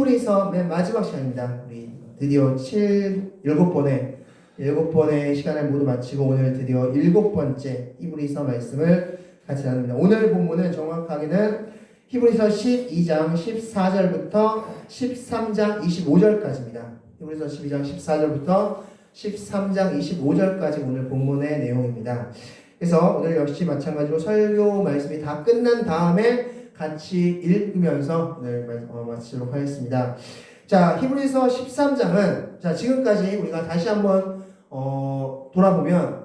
히브리서 맨 마지막 시간입니다. 우리 드디어 7번의 시간을 모두 마치고 오늘 드디어 7번째 히브리서 말씀을 같이 나눕니다. 오늘 본문은 정확하게는 히브리서 12장 14절부터 13장 25절까지입니다. 히브리서 12장 14절부터 13장 25절까지 오늘 본문의 내용입니다. 그래서 오늘 역시 마찬가지로 설교 말씀이 다 끝난 다음에 같이 읽으면서 오늘 마치도록 하겠습니다. 자, 히브리서 13장은 자, 지금까지 우리가 다시 한번 돌아보면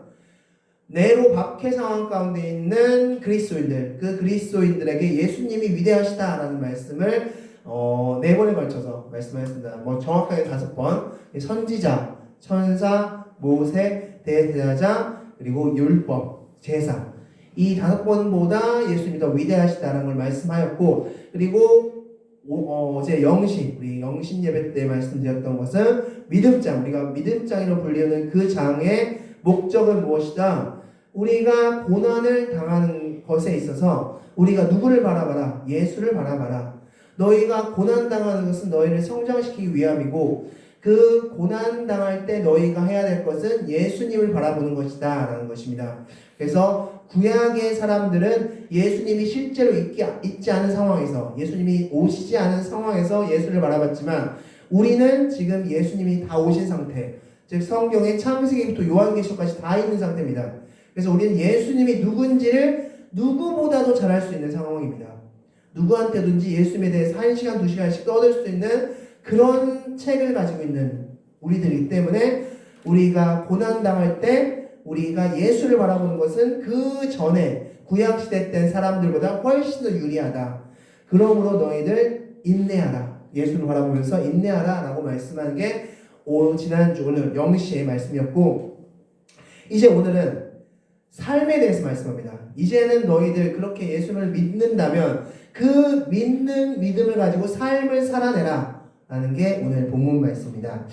네로 박해 상황 가운데 있는 그리스도인들, 그 그리스도인들에게 예수님이 위대하시다라는 말씀을 4번에 걸쳐서 말씀하셨습니다. 정확하게 5번. 선지자, 천사, 모세, 대제사장, 그리고 율법, 제사. 이 5번보다 예수님이 더 위대하시다는 걸 말씀하였고, 그리고 어제 우리 영신 예배 때 말씀드렸던 것은 믿음장, 우리가 믿음장이라고 불리는 그 장의 목적은 무엇이다? 우리가 고난을 당하는 것에 있어서 우리가 누구를 바라봐라? 예수를 바라봐라. 너희가 고난당하는 것은 너희를 성장시키기 위함이고, 그 고난당할 때 너희가 해야 될 것은 예수님을 바라보는 것이다 라는 것입니다. 그래서 구약의 사람들은 예수님이 실제로 있지 않은 상황에서, 예수님이 오시지 않은 상황에서 예수를 바라봤지만, 우리는 지금 예수님이 다 오신 상태, 즉 성경의 창세기부터 요한계시록까지 다 있는 상태입니다. 그래서 우리는 예수님이 누군지를 누구보다도 잘 알 수 있는 상황입니다. 누구한테든지 예수님에 대해서 1시간, 2시간씩 떠들 수 있는 그런 책을 가지고 있는 우리들이기 때문에, 우리가 고난당할 때 우리가 예수를 바라보는 것은 그 전에 구약시대 때 사람들보다 훨씬 더 유리하다. 그러므로 너희들 인내하라. 예수를 바라보면서 인내하라 라고 말씀하는 게 지난주 오늘 영시의 말씀이었고, 이제 오늘은 삶에 대해서 말씀합니다. 이제는 너희들 그렇게 예수를 믿는다면 그 믿는 믿음을 가지고 삶을 살아내라 라는 게 오늘 본문 말씀입니다.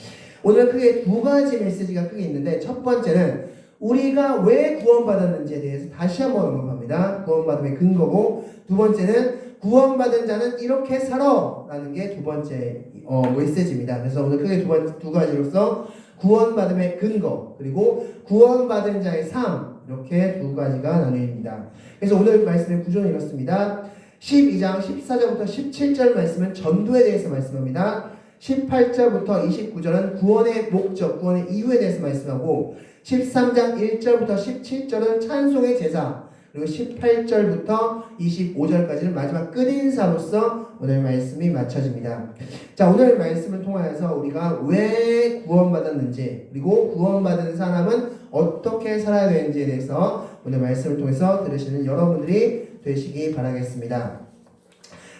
오늘 크게 2가지 메시지가 크게 있는데, 첫 번째는 우리가 왜 구원받았는지에 대해서 다시 한번 언급합니다. 구원받음의 근거고, 두 번째는 구원받은 자는 이렇게 살아 라는 게 2번째 메시지입니다. 그래서 오늘 크게 두 가지로서 구원받음의 근거, 그리고 구원받은 자의 삶, 이렇게 2가지가 나뉘어집니다. 그래서 오늘 말씀의 구조는 이렇습니다. 12장 14절부터 17절 말씀은 전도에 대해서 말씀합니다. 18절부터 29절은 구원의 목적, 구원의 이유에 대해서 말씀하고, 13장 1절부터 17절은 찬송의 제사, 그리고 18절부터 25절까지는 마지막 끝인사로서 오늘 말씀이 마쳐집니다. 자, 오늘 말씀을 통하여서 우리가 왜 구원받았는지, 그리고 구원받은 사람은 어떻게 살아야 되는지에 대해서 오늘 말씀을 통해서 들으시는 여러분들이 되시기 바라겠습니다.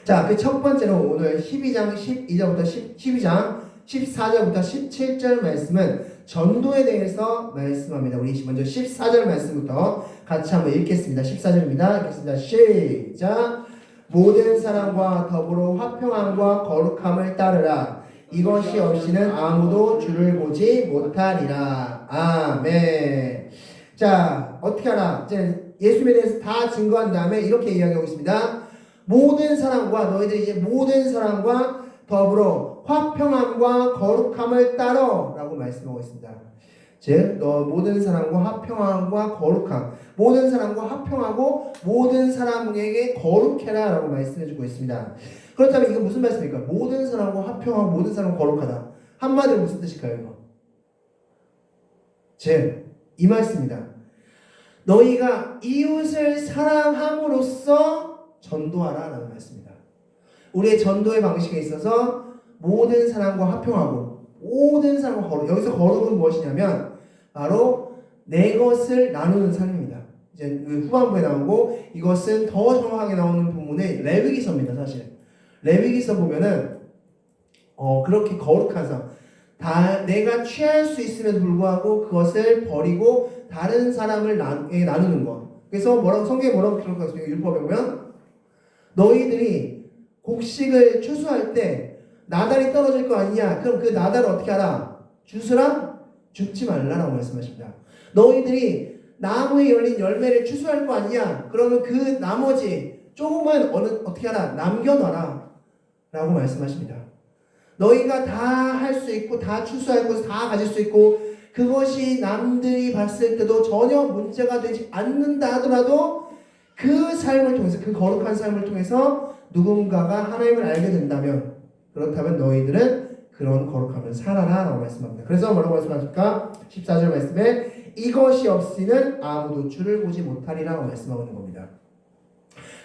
자, 그 첫 번째로 오늘 12장 14절부터 17절 말씀은 전도에 대해서 말씀합니다. 우리 먼저 14절 말씀부터 같이 한번 읽겠습니다. 14절입니다. 읽겠습니다. 시작! 모든 사람과 더불어 화평함과 거룩함을 따르라. 이것이 없이는 아무도 주를 보지 못하리라. 아멘. 자, 어떻게 하라? 이제 예수님에 대해서 다 증거한 다음에 이렇게 이야기하고 있습니다. 모든 사람과, 너희들이 이제 모든 사람과 더불어 화평함과 거룩함을 따라 라고 말씀하고 있습니다. 즉, 모든 사람과 화평함과 거룩함, 모든 사람과 화평하고 모든 사람에게 거룩해라 라고 말씀해주고 있습니다. 그렇다면 이건 무슨 말씀입니까? 모든 사람과 화평하고 모든 사람과 거룩하다. 한마디로 무슨 뜻일까요? 이거? 즉, 이 말씀입니다. 너희가 이웃을 사랑함으로써 전도하라 라는 말씀입니다. 우리의 전도의 방식에 있어서 모든 사람과 화평하고 모든 사람과 거룩, 여기서 거룩은 무엇이냐면 바로 내 것을 나누는 삶입니다. 이제 후반부에 나오고, 이것은 더 정확하게 나오는 부분의 레위기서입니다. 사실 레위기서 보면은 그렇게 거룩한 삶, 내가 취할 수 있음에도 불구하고 그것을 버리고 다른 사람을 나누는 것. 그래서 성경에 뭐라고 기록하고 있습니까? 율법에 보면 너희들이 곡식을 추수할 때 나달이 떨어질 거 아니냐? 그럼 그 나달을 어떻게 하라? 주스라? 죽지 말라라고 말씀하십니다. 너희들이 나무에 열린 열매를 추수할 거 아니냐? 그러면 그 나머지 조금은 어떻게 하라? 남겨놔라 라고 말씀하십니다. 너희가 다 할 수 있고 다 추수할 것을 다 가질 수 있고 그것이 남들이 봤을 때도 전혀 문제가 되지 않는다 하더라도 그 삶을 통해서 그 거룩한 삶을 통해서 누군가가 하나님을 알게 된다면 그렇다면 너희들은 그런 거룩함을 살아라 라고 말씀합니다. 그래서 뭐라고 말씀하실까? 14절 말씀에 이것이 없이는 아무도 주를 보지 못하리라고 말씀하고 있는 겁니다.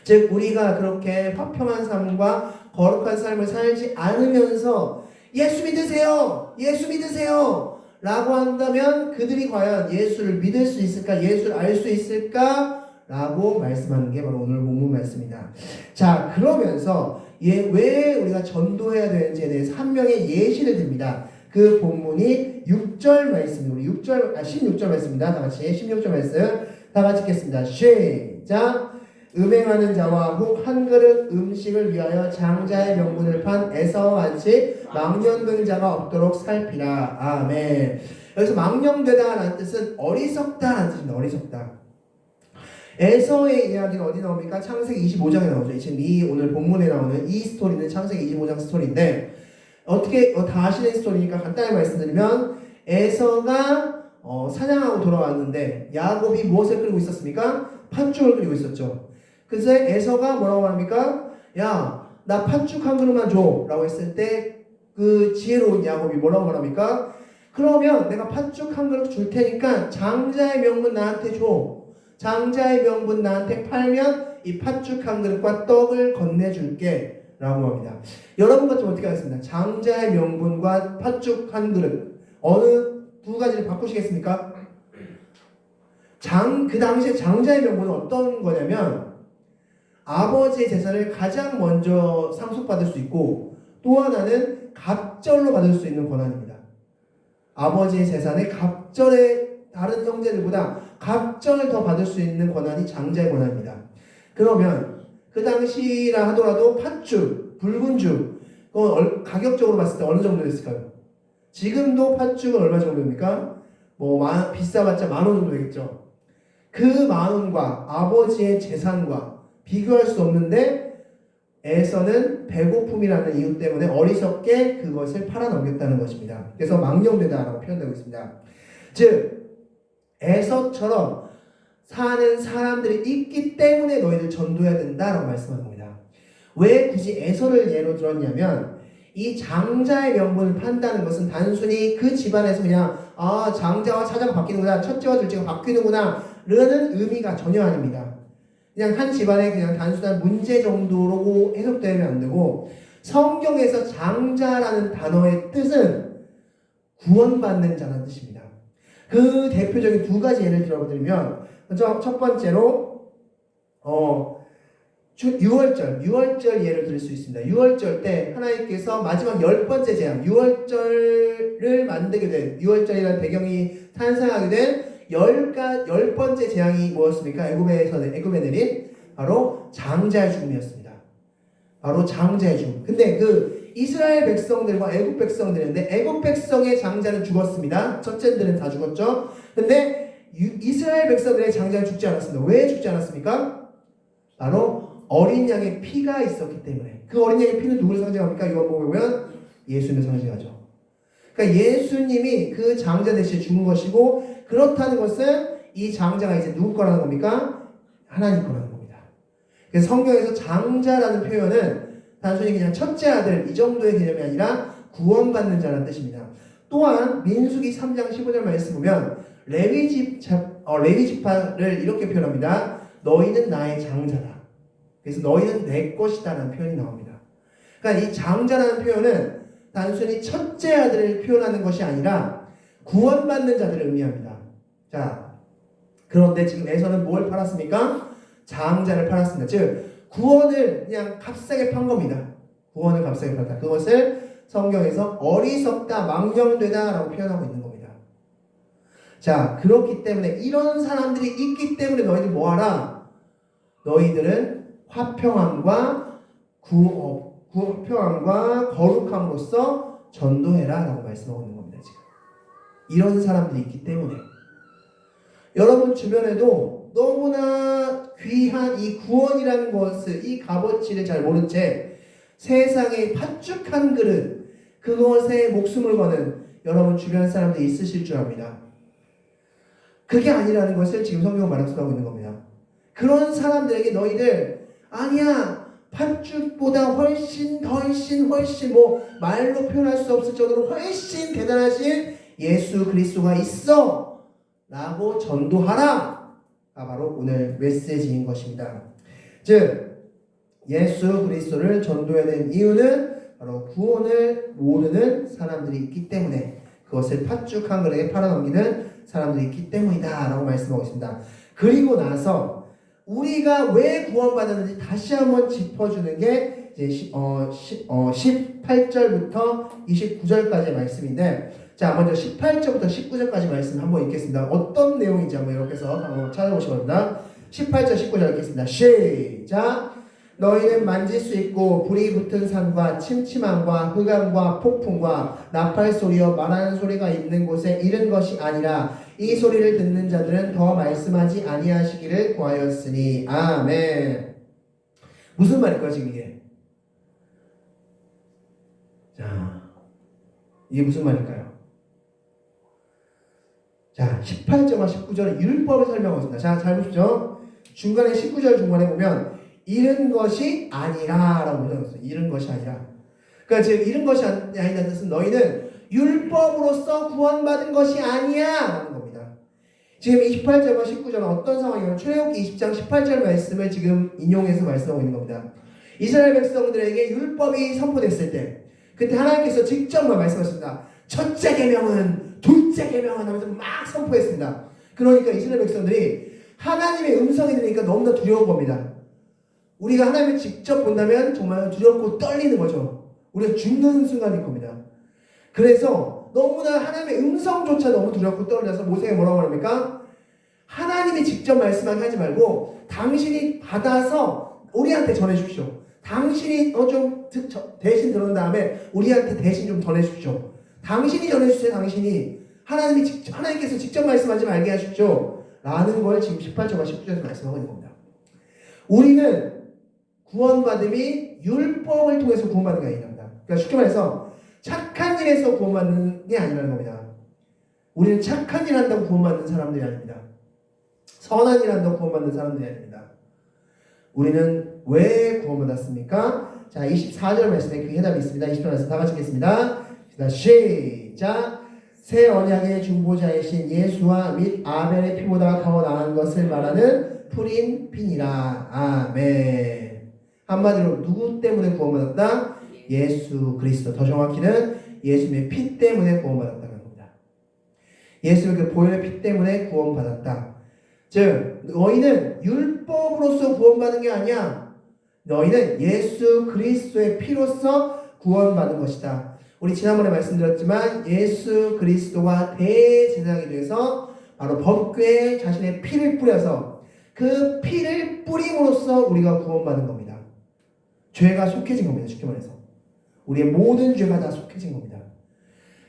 즉 우리가 그렇게 화평한 삶과 거룩한 삶을 살지 않으면서 예수 믿으세요! 예수 믿으세요! 라고 한다면 그들이 과연 예수를 믿을 수 있을까? 예수를 알 수 있을까? 라고 말씀하는 게 바로 오늘 본문 말씀입니다. 자, 그러면서 왜 우리가 전도해야 되는지에 대해서 한 명의 예시를 듭니다. 그 본문이 6절 말씀입니다. 우리 16절 말씀입니다. 다 같이 16절 말씀 다 같이 읽겠습니다. 시작! 음행하는 자와 혹 한 그릇 음식을 위하여 장자의 명분을 판 에서와 같이 망령된 자가 없도록 살피라. 아멘. 여기서 망령되다 라는 뜻은 어리석다 라는 뜻입니다. 어리석다. 에서의 이야기는 어디 나옵니까? 창세기 25장에 나오죠. 지금 이 오늘 본문에 나오는 이 스토리는 창세기 25장 스토리인데 어떻게 다 아시는 스토리니까 간단히 말씀드리면 에서가 사냥하고 돌아왔는데 야곱이 무엇을 끌고 있었습니까? 팥죽을 끌고 있었죠. 그래서 에서가 뭐라고 합니까? 야, 나 팥죽 한 그릇만 줘 라고 했을 때 그 지혜로운 야곱이 뭐라고 말합니까? 그러면 내가 팥죽 한 그릇 줄 테니까 장자의 명분 나한테 줘. 장자의 명분 나한테 팔면 이 팥죽 한 그릇과 떡을 건네줄게 라고 합니다. 여러분 같으면 어떻게 하겠습니까? 장자의 명분과 팥죽 한 그릇 어느 두 가지를 바꾸시겠습니까? 그 당시에 장자의 명분은 어떤 거냐면 아버지의 재산을 가장 먼저 상속받을 수 있고 또 하나는 갑절로 받을 수 있는 권한입니다. 아버지의 재산을 갑절에 다른 형제들보다 갑절을 더 받을 수 있는 권한이 장자의 권한입니다. 그러면 그 당시라 하더라도 팥죽, 붉은 죽 가격적으로 봤을 때 어느 정도 됐을까요? 지금도 팥죽은 얼마 정도입니까? 비싸봤자 10,000원 정도 되겠죠. 그 10,000원과 아버지의 재산과 비교할 수 없는데 에서는 배고픔이라는 이유 때문에 어리석게 그것을 팔아넘겼다는 것입니다. 그래서 망령되다라고 표현되고 있습니다. 즉 에서처럼 사는 사람들이 있기 때문에 너희들 전도해야 된다라고 말씀하는 겁니다. 왜 굳이 에서를 예로 들었냐면 이 장자의 명분을 판다는 것은 단순히 그 집안에서 그냥 장자와 차자가 바뀌는구나, 첫째와 둘째가 바뀌는구나 라는 의미가 전혀 아닙니다. 그냥 한 집안의 그냥 단순한 문제 정도로 해석되면 안 되고 성경에서 장자라는 단어의 뜻은 구원받는 자라는 뜻입니다. 그 대표적인 두 가지 예를 들어드리면 첫 번째로 6월절 예를 들을 수 있습니다. 6월절 때 하나님께서 마지막 10번째 재앙 6월절을 만들게 된 6월절이라는 배경이 탄생하게 된 10번째 재앙이 뭐였습니까? 애굽에 내린 바로 장자의 죽음이었습니다. 바로 장자의 죽음. 근데 그 이스라엘 백성들과 애굽 백성들인데 애굽 백성의 장자는 죽었습니다. 첫째들은 다 죽었죠. 근데 이스라엘 백성들의 장자는 죽지 않았습니다. 왜 죽지 않았습니까? 바로 어린 양의 피가 있었기 때문에. 그 어린 양의 피는 누구를 상징합니까? 요한복음에 보면 예수님을 상징하죠. 그러니까 예수님이 그 장자 대신에 죽은 것이고 그렇다는 것은 이 장자가 이제 누구 거라는 겁니까? 하나님 거라는 겁니다. 그래서 성경에서 장자라는 표현은 단순히 그냥 첫째 아들 이 정도의 개념이 아니라 구원받는 자라는 뜻입니다. 또한 민수기 3장 15절 말씀 보면 레위 지파를 이렇게 표현합니다. 너희는 나의 장자다. 그래서 너희는 내 것이다 라는 표현이 나옵니다. 그러니까 이 장자라는 표현은 단순히 첫째 아들을 표현하는 것이 아니라 구원받는 자들을 의미합니다. 자, 그런데 지금 에서는 뭘 팔았습니까? 장자를 팔았습니다. 즉 구원을 그냥 값싸게 판 겁니다. 구원을 값싸게 팔았다. 그것을 성경에서 어리석다, 망령되다 라고 표현하고 있는 겁니다. 자, 그렇기 때문에 이런 사람들이 있기 때문에 너희들 뭐하라? 너희들은 화평함과 화평함과 거룩함으로써 전도해라 라고 말씀하고 있는 겁니다. 지금 이런 사람들이 있기 때문에 여러분 주변에도 너무나 귀한 이 구원이라는 것을 이 값어치를 잘 모른 채 세상의 팥죽 한 그릇 그 그것에 목숨을 거는 여러분 주변 사람들이 있으실 줄 압니다. 그게 아니라는 것을 지금 성경은 말씀하고 있는 겁니다. 그런 사람들에게 너희들 아니야 팥죽보다 훨씬 뭐 말로 표현할 수 없을 정도로 훨씬 대단하신 예수 그리스도가 있어 라고 전도하라 가 바로 오늘 메시지인 것입니다. 즉 예수 그리스도를 전도해야 되는 이유는 바로 구원을 모르는 사람들이 있기 때문에, 그것을 팥죽 한 그릇에 팔아넘기는 사람들이 있기 때문이다 라고 말씀하고 있습니다. 그리고 나서 우리가 왜 구원받았는지 다시 한번 짚어주는 게 이제 18절부터 29절까지의 말씀인데, 자 먼저 18절부터 19절까지 말씀 한번 읽겠습니다. 어떤 내용인지 한번 이렇게 해서 한번 찾아보시면 됩니다. 18절 19절 읽겠습니다. 시작. 너희는 만질 수 있고 불이 붙은 산과 침침함과 흑암과 폭풍과 나팔 소리와 말하는 소리가 있는 곳에 이른 것이 아니라 이 소리를 듣는 자들은 더 말씀하지 아니하시기를 구하였으니. 아멘. 무슨 말일까요 지금 이게? 자, 이게 무슨 말일까요? 자, 18절과 19절은 율법을 설명하고 있습니다. 자, 잘 보십시오. 중간에 19절 중간에 보면 이른 것이 아니라 라고 표현했어요. 이른 것이 아니라. 그러니까 즉 이른 것이 아니라는 뜻은 너희는 율법으로서 구원받은 것이 아니야 라는 겁니다. 지금 28절과 19절은 어떤 상황이냐면 출애굽기 20장 18절 말씀을 지금 인용해서 말씀하고 있는 겁니다. 이스라엘 백성들에게 율법이 선포됐을 때 그때 하나님께서 직접 말씀하셨습니다. 첫째 계명은 둘째 계명은 하면서 막 선포했습니다. 그러니까 이스라엘 백성들이 하나님의 음성이 들으니까 너무나 두려운 겁니다. 우리가 하나님을 직접 본다면 정말 두렵고 떨리는 거죠. 우리가 죽는 순간일 겁니다. 그래서 너무나 하나님의 음성조차 너무 두렵고 떨려서 모세가 뭐라고 합니까? 하나님이 직접 말씀하게 하지 말고 당신이 받아서 우리한테 전해주십시오. 당신이 좀 대신 들은 다음에 우리한테 대신 좀 전해주십시오. 당신이 전해주세요. 당신이 하나님께서 직접 말씀하지 말게 하십시오 라는 걸 지금 18절과 19절에서 말씀하고 있는 겁니다. 우리는 구원받음이 율법을 통해서 구원받는 게 아닙니다. 그러니까 쉽게 말해서 착한 일에서 구원받는 게 아니라는 겁니다. 우리는 착한 일 한다고 구원받는 사람들이 아닙니다. 선한 일 한다고 구원받는 사람들이 아닙니다. 우리는 왜 구원받았습니까? 자, 24절 말씀에 그 해답이 있습니다. 24절 말씀 다 같이 읽겠습니다. 시작. 새 언약의 중보자이신 예수와 및 아벨의 피보다 더 나은 것을 말하는 풀인 피니라. 아멘. 한마디로 누구 때문에 구원받았다? 예수 그리스도. 더 정확히는 예수님의 피 때문에 구원받았다는 겁니다. 예수의 그 보혈의 피 때문에 구원받았다. 즉 너희는 율법으로서 구원받은 게 아니야. 너희는 예수 그리스도의 피로서 구원받은 것이다. 우리 지난번에 말씀드렸지만 예수 그리스도가 대제사장이 돼서 바로 법궤에 자신의 피를 뿌려서 그 피를 뿌림으로써 우리가 구원받은 겁니다. 죄가 속해진 겁니다. 쉽게 말해서 우리의 모든 죄가 다 속해진 겁니다.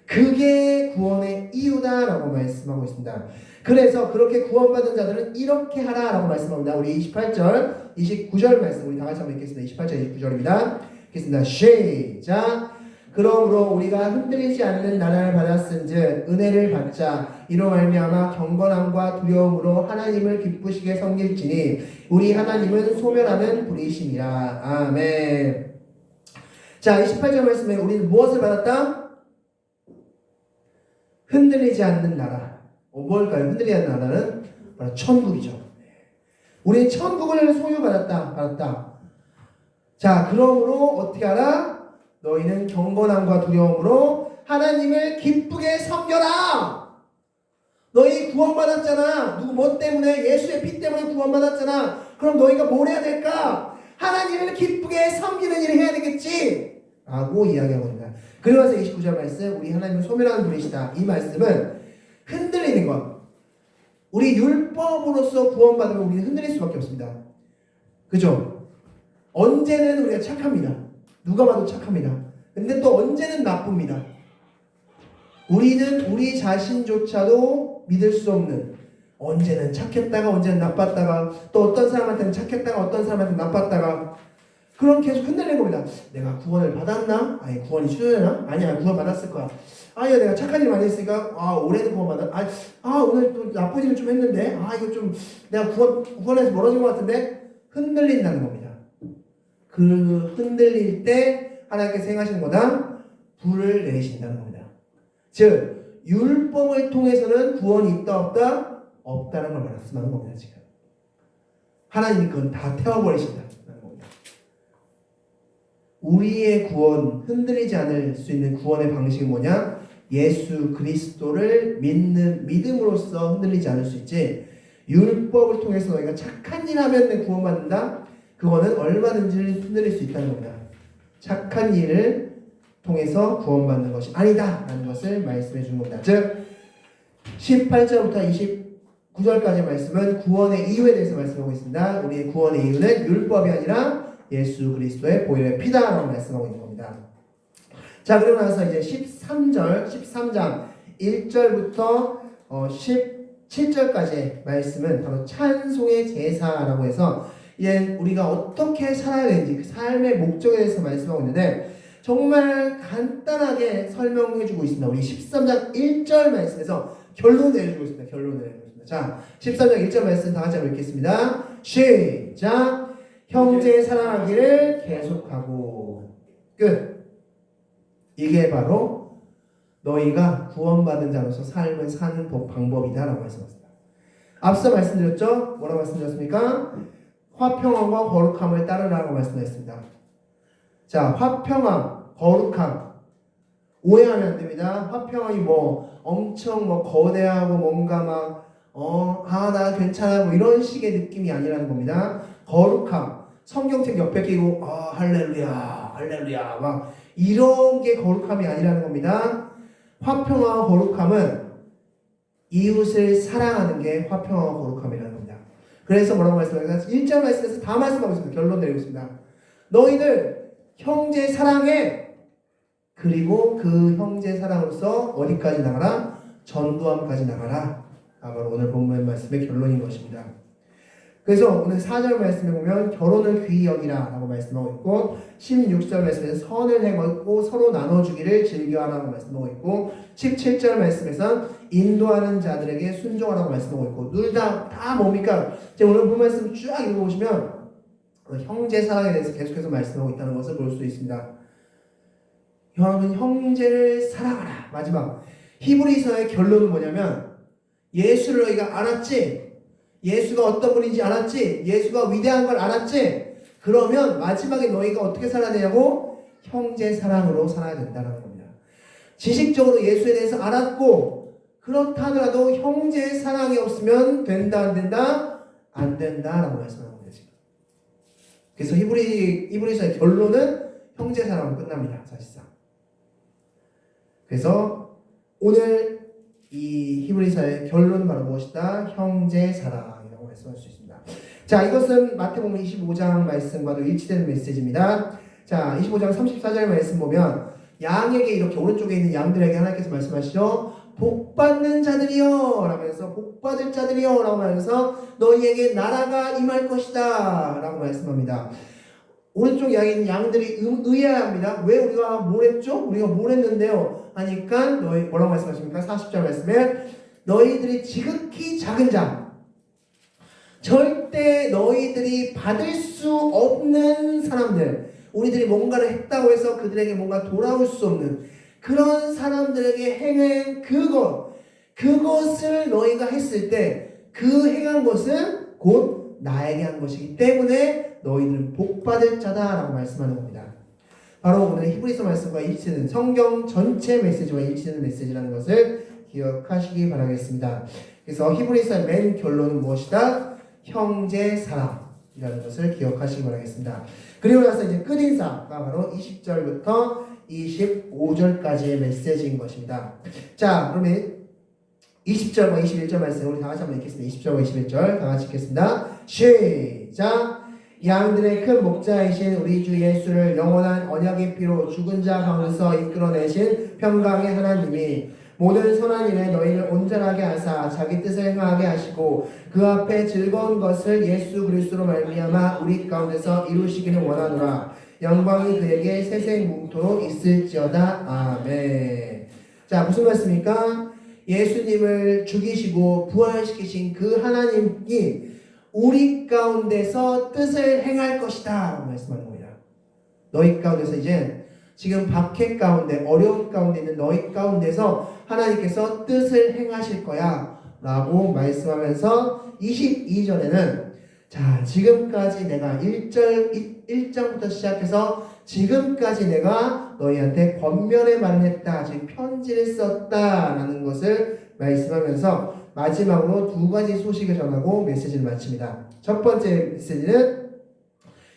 그게 구원의 이유다라고 말씀하고 있습니다. 그래서 그렇게 구원받은 자들은 이렇게 하라라고 말씀합니다. 우리 28절, 29절 말씀 우리 다 같이 한번 읽겠습니다. 28절, 29절입니다. 읽겠습니다. 시작. 그러므로 우리가 흔들리지 않는 나라를 받았은즉 은혜를 받자. 이로 말미암아 경건함과 두려움으로 하나님을 기쁘시게 섬길지니 우리 하나님은 소멸하는 분이시니라. 아멘. 자, 28절 말씀에 우리는 무엇을 받았다? 흔들리지 않는 나라. 뭘까요? 흔들리지 않는 나라는 바로 천국이죠. 우리는 천국을 소유받았다. 자, 그러므로 어떻게 하라? 너희는 경건함과 두려움으로 하나님을 기쁘게 섬겨라. 너희 구원받았잖아. 누구 뭐 때문에? 예수의 피 때문에 구원받았잖아. 그럼 너희가 뭘 해야 될까? 하나님을 기쁘게 섬기는 일을 해야 되겠지 라고 이야기하고 있습니다. 그러면서 29절 말씀 우리 하나님은 소멸하는 분이시다. 이 말씀은 흔들리는 것. 우리 율법으로서 구원받으면 우리는 흔들릴 수밖에 없습니다. 그죠? 언제는 우리가 착합니다. 누가 봐도 착합니다. 근데 또 언제는 나쁩니다. 우리는 우리 자신조차도 믿을 수 없는, 언제는 착했다가 언제는 나빴다가, 또 어떤 사람한테는 착했다가 어떤 사람한테는 나빴다가, 그럼 계속 흔들리는 겁니다. 내가 구원을 받았나? 아니 구원이 취소되나? 아니야 구원 받았을 거야. 아니야 내가 착한 일 많이 했으니까 올해는 구원 받았. 오늘 또 나쁜 일을 좀 했는데 이거 좀 내가 구원에서 멀어진 것 같은데 흔들린다는 겁니다. 그 흔들릴 때 하나님께서 행하시는 거다 불을 내리신다는 겁니다. 즉 율법을 통해서는 구원이 있다 없다? 없다는 걸 말씀하는 겁니다. 지금 하나님이 그건 다 태워버리신다는 겁니다. 우리의 구원, 흔들리지 않을 수 있는 구원의 방식이 뭐냐? 예수 그리스도를 믿음으로써 흔들리지 않을 수 있지, 율법을 통해서 너희가 착한 일 하면 구원받는다? 그거는 얼마든지 흔들릴 수 있다는 겁니다. 착한 일을 통해서 구원받는 것이 아니다 라는 것을 말씀해 주는 겁니다. 즉 18절부터 29절까지 말씀은 구원의 이유에 대해서 말씀하고 있습니다. 우리의 구원의 이유는 율법이 아니라 예수 그리스도의 보혈의 피다라고 말씀하고 있는 겁니다. 자, 그러고 나서 이제 13장 1절부터 17절까지의 말씀은 바로 찬송의 제사라고 해서 이제 우리가 어떻게 살아야 되는지 그 삶의 목적에 대해서 말씀하고 있는데 정말 간단하게 설명해 주고 있습니다. 우리 13장 1절 말씀에서 결론을 내려주고 있습니다. 결론을 내려주고 있습니다. 자, 13장 1절 말씀 다 같이 한번 읽겠습니다. 시작! 형제 사랑하기를 계속하고 끝. 이게 바로 너희가 구원받은 자로서 삶을 사는 방법이다 라고 말씀하셨습니다. 앞서 말씀드렸죠? 뭐라고 말씀드렸습니까? 화평함과 거룩함을 따르라고 말씀드렸습니다. 자, 화평함, 거룩함 오해하면 안 됩니다. 화평함이 엄청 거대하고 뭔가 나 괜찮아 이런 식의 느낌이 아니라는 겁니다. 거룩함, 성경책 옆에 끼고 할렐루야 할렐루야 이런 게 거룩함이 아니라는 겁니다. 화평함과 거룩함은 이웃을 사랑하는 게 화평함과 거룩함이라는 겁니다. 그래서 뭐라고 말씀하셨어요? 1절 말씀에서 다 말씀하고 있습니다. 결론 내리고 있습니다. 너희들 형제 사랑해. 그리고 그 형제 사랑으로서 어디까지 나가라? 전도함까지 나가라. 바로 오늘 본문의 말씀의 결론인 것입니다. 그래서 오늘 4절 말씀에 보면 결혼을 귀히 여기라 라고 말씀하고 있고 16절 말씀에서 선을 행하고 서로 나눠주기를 즐겨하라고 말씀하고 있고 17절 말씀에서 인도하는 자들에게 순종하라고 말씀하고 있고 둘 다 뭡니까? 오늘 본 말씀 쫙 읽어보시면 형제 사랑에 대해서 계속해서 말씀하고 있다는 것을 볼 수 있습니다. 여러분 형제를 사랑하라. 마지막 히브리서의 결론은 뭐냐면 예수를 너희가 알았지? 예수가 어떤 분인지 알았지? 예수가 위대한 걸 알았지? 그러면 마지막에 너희가 어떻게 살아야 되냐고? 형제 사랑으로 살아야 된다는 겁니다. 지식적으로 예수에 대해서 알았고 그렇다 하더라도 형제 사랑이 없으면 된다 안 된다? 안 된다라고 말씀하는 겁니다. 지금. 그래서 히브리서의 결론은 형제 사랑으로 끝납니다. 사실상. 그래서 오늘 이 히브리서의 결론은 바로 무엇이다? 형제 사랑이라고 말씀할 수 있습니다. 자, 이것은 마태복음 25장 말씀과도 일치되는 메시지입니다. 자, 25장 34절 말씀 보면 양에게 이렇게 오른쪽에 있는 양들에게 하나님께서 말씀하시죠. 복받는 자들이여 라면서 복받을 자들이여 라고 하면서 너희에게 나라가 임할 것이다 라고 말씀합니다. 오른쪽 양에 있는 양들이 의아합니다. 왜 우리가 뭘 했죠? 우리가 뭘 했는데요? 하니까 너희 뭐라고 말씀하십니까? 40절 말씀에 너희들이 지극히 작은 자, 절대 너희들이 받을 수 없는 사람들, 우리들이 뭔가를 했다고 해서 그들에게 뭔가 돌아올 수 없는 그런 사람들에게 행한 그것을 너희가 했을 때 그 행한 것은 곧 나에게 한 것이기 때문에 너희들은 복받을 자다라고 말씀하는 겁니다. 바로 오늘 히브리서 말씀과 일치되는 성경 전체 메시지와 일치되는 메시지라는 것을 기억하시기 바라겠습니다. 그래서 히브리서의 맨 결론은 무엇이다? 형제 사랑이라는 것을 기억하시기 바라겠습니다. 그리고 나서 이제 끝인사가 바로 20절부터 25절까지의 메시지인 것입니다. 자, 그러면 20절과 21절 말씀 우리 다 같이 한번 읽겠습니다. 20절과 21절 다 같이 읽겠습니다. 시작! 양들의 큰 목자이신 우리 주 예수를 영원한 언약의 피로 죽은 자 가운데서 이끌어내신 평강의 하나님이 모든 선한 일에 너희를 온전하게 하사 자기 뜻을 행하게 하시고 그 앞에 즐거운 것을 예수 그리스도로 말미암아 우리 가운데서 이루시기를 원하노라. 영광이 그에게 세세뭉토록 있을지어다. 아멘. 자, 무슨 말씀입니까? 예수님을 죽이시고 부활시키신 그 하나님이 우리 가운데서 뜻을 행할 것이다 라고 말씀하는 겁니다. 너희 가운데서 이제 지금 박해 가운데 어려움 가운데 있는 너희 가운데서 하나님께서 뜻을 행하실 거야 라고 말씀하면서 22절에는 자, 지금까지 내가 1장부터 시작해서 지금까지 내가 너희한테 권면의 말을 했다, 즉 편지를 썼다 라는 것을 말씀하면서 마지막으로 두 가지 소식을 전하고 메시지를 마칩니다. 첫 번째 메시지는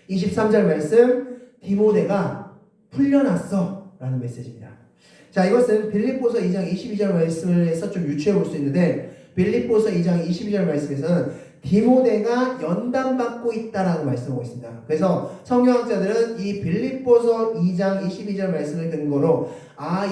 23절 말씀, 디모데가 풀려났어 라는 메시지입니다. 자, 이것은 빌립보서 2장 22절 말씀을 해서 좀 유추해 볼 수 있는데, 빌립보서 2장 22절 말씀에서는 디모데가 연단받고 있다라고 말씀하고 있습니다. 그래서 성경학자들은 이 빌립보서 2장 22절 말씀을 근거로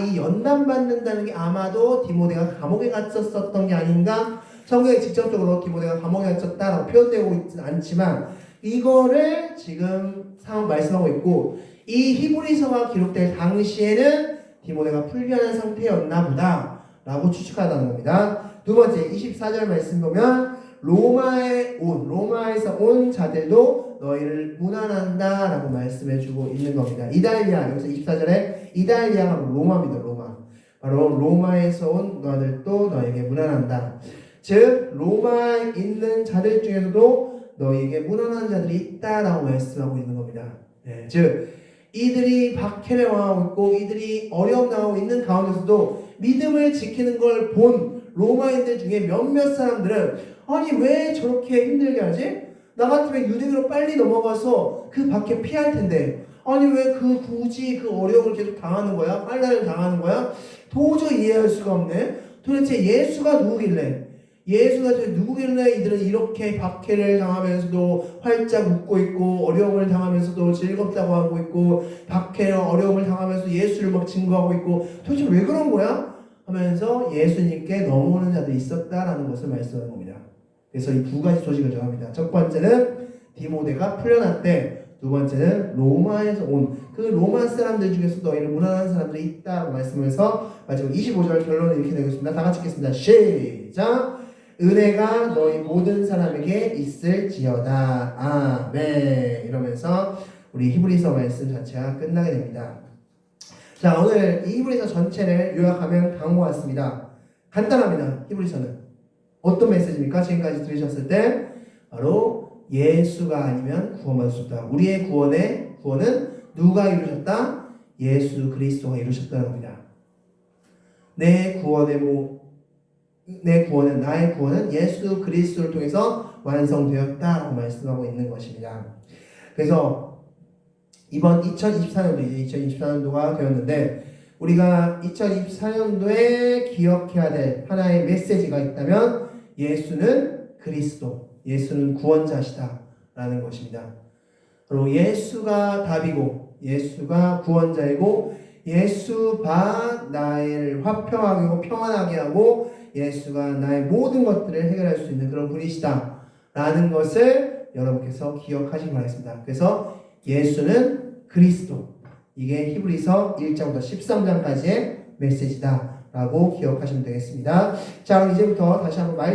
이 연단받는다는 게 아마도 디모데가 감옥에 갇혔었던 게 아닌가? 성경에 직접적으로 디모데가 감옥에 갇혔다라고 표현되고 있지는 않지만 이거를 지금 말씀하고 있고, 이 히브리서가 기록될 당시에는 디모데가 풀려난 상태였나 보다 라고 추측하다는 겁니다. 두 번째 24절 말씀 보면 로마에서 온 자들도 너희를 문안한다 라고 말씀해주고 있는 겁니다. 이달리아, 여기서 24절에 이달리아가 로마입니다. 로마. 바로 로마에서 온 너희들도 너에게 문안한다. 즉 로마에 있는 자들 중에서도 너희에게 문안한 자들이 있다라고 말씀하고 있는 겁니다. 네, 즉 이들이 박해를 당하고 있고 이들이 어려움 당하고 있는 가운데서도 믿음을 지키는 걸 본 로마인들 중에 몇몇 사람들은 아니 왜 저렇게 힘들게 하지? 나 같으면 유대교로 빨리 넘어가서 그 박해 피할 텐데 아니 왜 굳이 그 어려움을 계속 당하는 거야? 빨라를 당하는 거야? 도저히 이해할 수가 없네. 도대체 예수가 누구길래 이들은 이렇게 박해를 당하면서도 활짝 웃고 있고 어려움을 당하면서도 즐겁다고 하고 있고 박해와 어려움을 당하면서 예수를 막 증거하고 있고 도대체 왜 그런 거야? 하면서 예수님께 넘어오는 자들이 있었다라는 것을 말씀하는 겁니다. 그래서 이 두 가지 소식을 전합니다. 첫 번째는 디모데가 풀려났대. 두 번째는 로마에서 온 그 로마 사람들 중에서 너희를 문안한 사람들이 있다고 말씀해서 마지막 25절 결론을 이렇게 내겠습니다. 다 같이 읽겠습니다. 시작! 은혜가 너희 모든 사람에게 있을지어다. 아멘. 이러면서 우리 히브리서 말씀 자체가 끝나게 됩니다. 자, 오늘 이 히브리서 전체를 요약하면 다음과 같습니다. 간단합니다. 히브리서는 어떤 메시지입니까? 지금까지 들으셨을 때 바로 예수가 아니면 구원받을 수 없다. 우리의 구원은 누가 이루셨다? 예수 그리스도가 이루셨다는 겁니다. 나의 구원은 예수 그리스도를 통해서 완성되었다라고 말씀하고 있는 것입니다. 그래서 이번 2024년도가 되었는데 우리가 2024년도에 기억해야 될 하나의 메시지가 있다면 예수는 그리스도, 예수는 구원자시다 라는 것입니다. 그리고 예수가 답이고 예수가 구원자이고 예수가 나를 화평하게 하고 평안하게 하고 예수가 나의 모든 것들을 해결할 수 있는 그런 분이시다 라는 것을 여러분께서 기억하시기 바라겠습니다. 그래서 예수는 그리스도, 이게 히브리서 1장부터 13장까지의 메시지다 라고 기억하시면 되겠습니다. 자, 그럼 이제부터 다시 한번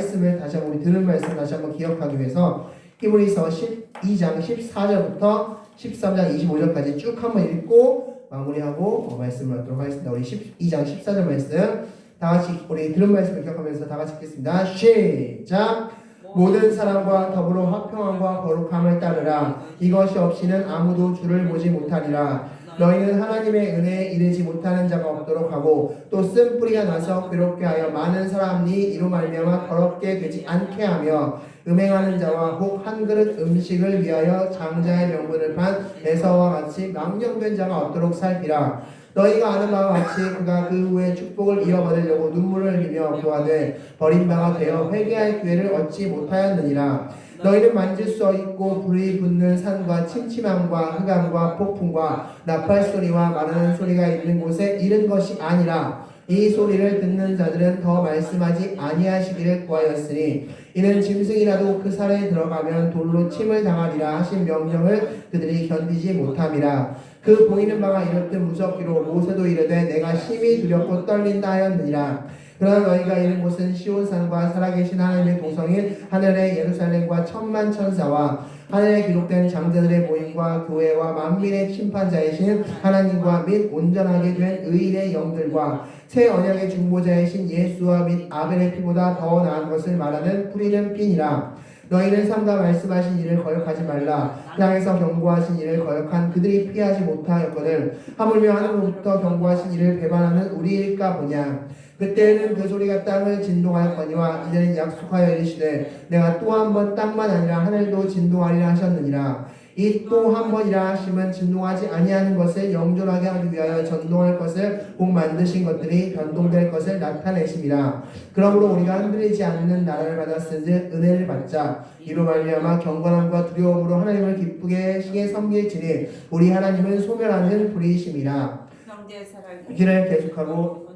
우리 들은 말씀 다시 한번 기억하기 위해서 히브리서 12장 14절부터 13장 25절까지 쭉 한번 읽고 마무리하고 말씀을 하도록 하겠습니다. 우리 12장 14절 말씀 다 같이 우리 들은 말씀을 기억하면서 다 같이 읽겠습니다. 시작! 모든 사람과 더불어 화평함과 거룩함을 따르라. 이것이 없이는 아무도 주를 보지 못하리라. 너희는 하나님의 은혜에 이르지 못하는 자가 없도록 하고 또 쓴뿌리가 나서 괴롭게 하여 많은 사람이 이로 말미암아 더럽게 되지 않게 하며 음행하는 자와 혹 한 그릇 음식을 위하여 장자의 명분을 판 에서와 같이 망령된 자가 없도록 살피라. 너희가 아는 바와 같이 그가 그 후에 축복을 이어받으려고 눈물을 흘리며 구하되 버린 바가 되어 회개할 기회를 얻지 못하였느니라. 너희는 만질 수 있고 불이 붙는 산과 침침함과 흑암과 폭풍과 나팔 소리와 말하는 소리가 있는 곳에 이른 것이 아니라 이 소리를 듣는 자들은 더 말씀하지 아니하시기를 구하였으니 이는 짐승이라도 그 산에 들어가면 돌로 침을 당하리라 하신 명령을 그들이 견디지 못함이라. 그 보이는 바가 이렇듯 무섭기로 모세도 이르되 내가 심히 두렵고 떨린다 하였느니라. 그러나 너희가 이른 곳은 시온산과 살아계신 하나님의 도성인 하늘의 예루살렘과 천만 천사와 하늘에 기록된 장자들의 모임과 교회와 만민의 심판자이신 하나님과 및 온전하게 된 의인의 영들과 새 언약의 중보자이신 예수와 및 아벨의 피보다 더 나은 것을 말하는 뿌리는 핀이라. 너희는 삼가 말씀하신 일을 거역하지 말라. 땅에서 경고하신 일을 거역한 그들이 피하지 못하였거늘 하물며 하늘로부터 경고하신 일을 배반하는 우리일까 보냐. 그때는 그 소리가 땅을 진동하였거니와 이제는 약속하여 이르시되 내가 또 한 번 땅만 아니라 하늘도 진동하리라 하셨느니라. 이 또 한 번이라 하심은 진동하지 아니하는 것을 영존하게 하기 위하여 전동할 것을 곧 만드신 것들이 변동될 것을 나타내심이라. 그러므로 우리가 흔들리지 않는 나라를 받았은즉 은혜를 받자. 이로 말미암아 경건함과 두려움으로 하나님을 기쁘게 시게 섬길지니 우리 하나님은 소멸하는 불이심이라. 길을 계속하고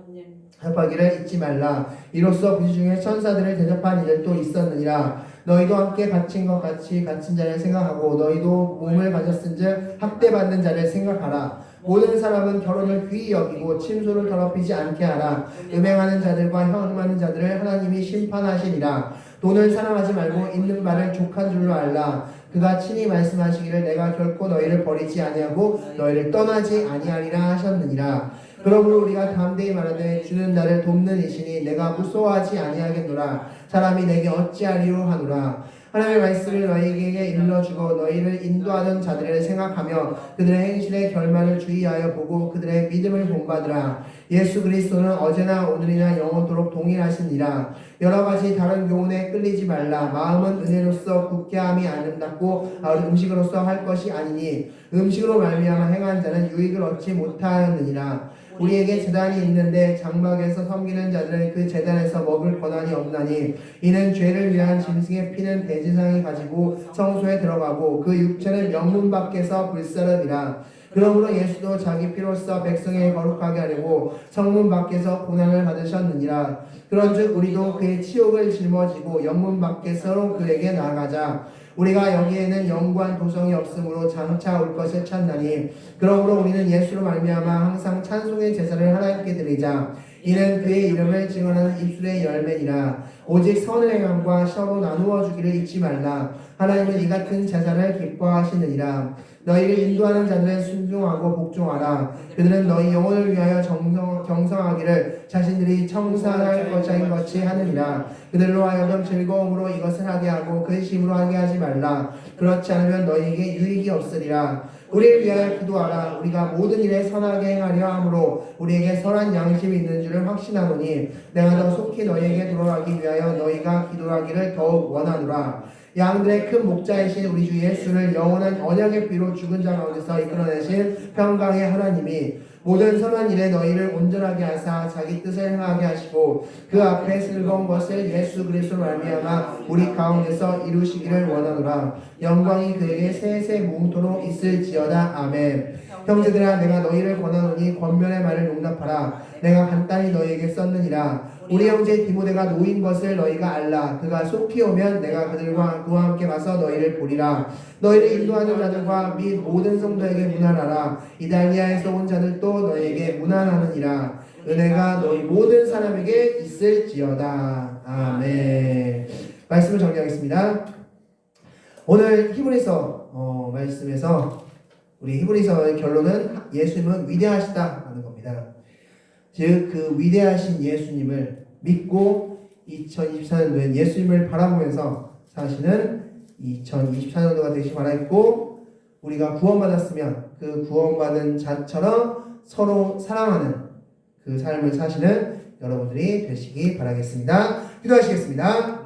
협하기를 잊지 말라. 이로써 그 중에 천사들을 대접한 이들도 있었느니라. 너희도 함께 갇힌 것 같이 갇힌 자를 생각하고 너희도 몸을 가졌은즉 학대받는 자를 생각하라. 모든 사람은 결혼을 귀히 여기고 침소를 더럽히지 않게 하라. 음행하는 자들과 형음하는 자들을 하나님이 심판하시리라. 돈을 사랑하지 말고 있는 말을 족한 줄로 알라. 그가 친히 말씀하시기를 내가 결코 너희를 버리지 아니하고 너희를 떠나지 아니하리라 하셨느니라. 그러므로 우리가 담대히 말하되 주는 나를 돕는 이시니 내가 무서워하지 아니하겠노라. 사람이 내게 어찌하리요 하노라. 하나님의 말씀을 너희에게 일러주고 너희를 인도하는 자들을 생각하며 그들의 행실의 결말을 주의하여 보고 그들의 믿음을 본받으라. 예수 그리스도는 어제나 오늘이나 영원토록 동일하시니라. 여러 가지 다른 교훈에 끌리지 말라. 마음은 은혜로서 굳게 함이 아름답고 음식으로서 할 것이 아니니 음식으로 말미암아 행한 자는 유익을 얻지 못하였느니라. 우리에게 제단이 있는데 장막에서 섬기는 자들은 그 제단에서 먹을 권한이 없나니 이는 죄를 위한 짐승의 피는 대제사장이 가지고 성소에 들어가고 그 육체는 영문 밖에서 불사름이라. 그러므로 예수도 자기 피로써 백성을 거룩하게 하려고 성문 밖에서 고난을 받으셨느니라. 그런즉 우리도 그의 치욕을 짊어지고 영문 밖에서 그에게 나아가자. 우리가 여기에는 영구한 도성이 없으므로 장차 올 것을 찾나니 그러므로 우리는 예수로 말미암아 항상 찬송의 제사를 하나님께 드리자. 이는 그의 이름을 증언하는 입술의 열매니라. 오직 선을 행함과 서로 나누어 주기를 잊지 말라. 하나님은 이 같은 제사를 기뻐하시느니라. 너희를 인도하는 자들은 순종하고 복종하라. 그들은 너희 영혼을 위하여 경성하기를 자신들이 청산할 것인 것이 하느니라. 그들로 하여금 즐거움으로 이것을 하게 하고 근심으로 하게 하지 말라. 그렇지 않으면 너희에게 유익이 없으리라. 우리를 위하여 기도하라. 우리가 모든 일에 선하게 행하려 함으로 우리에게 선한 양심이 있는 줄을 확신하노니 내가 더 속히 너희에게 돌아가기 위하여 너희가 기도하기를 더욱 원하노라. 양들의 큰 목자이신 우리 주 예수를 영원한 언약의 피로 죽은 자 가운데서 이끌어내신 평강의 하나님이 모든 선한 일에 너희를 온전하게 하사 자기 뜻을 행하게 하시고 그 앞에 즐거운 것을 예수 그리스도로 말미암아 우리 가운데서 이루시기를 원하노라. 영광이 그에게 세세 무궁토록 있을지어다. 아멘. 형제들아 내가 너희를 권하노니 권면의 말을 용납하라. 내가 간단히 너희에게 썼느니라. 우리 형제 디모데가 노인 것을 너희가 알라. 그가 속히 오면 내가 그와 함께 가서 너희를 보리라. 너희를 인도하는 자들과 및 모든 성도에게 문안하라. 이달리아에서 온 자들도 너희에게 문안하느니라. 은혜가 너희 모든 사람에게 있을지어다. 아멘. 말씀을 정리하겠습니다. 오늘 히브리서 말씀에서 우리 히브리서의 결론은 예수님은 위대하시다 하는 겁니다. 즉 그 위대하신 예수님을 믿고 2024년도엔 예수님을 바라보면서 사시는 2024년도가 되시기 바라겠고 우리가 구원받았으면 그 구원받은 자처럼 서로 사랑하는 그 삶을 사시는 여러분들이 되시기 바라겠습니다. 기도하시겠습니다.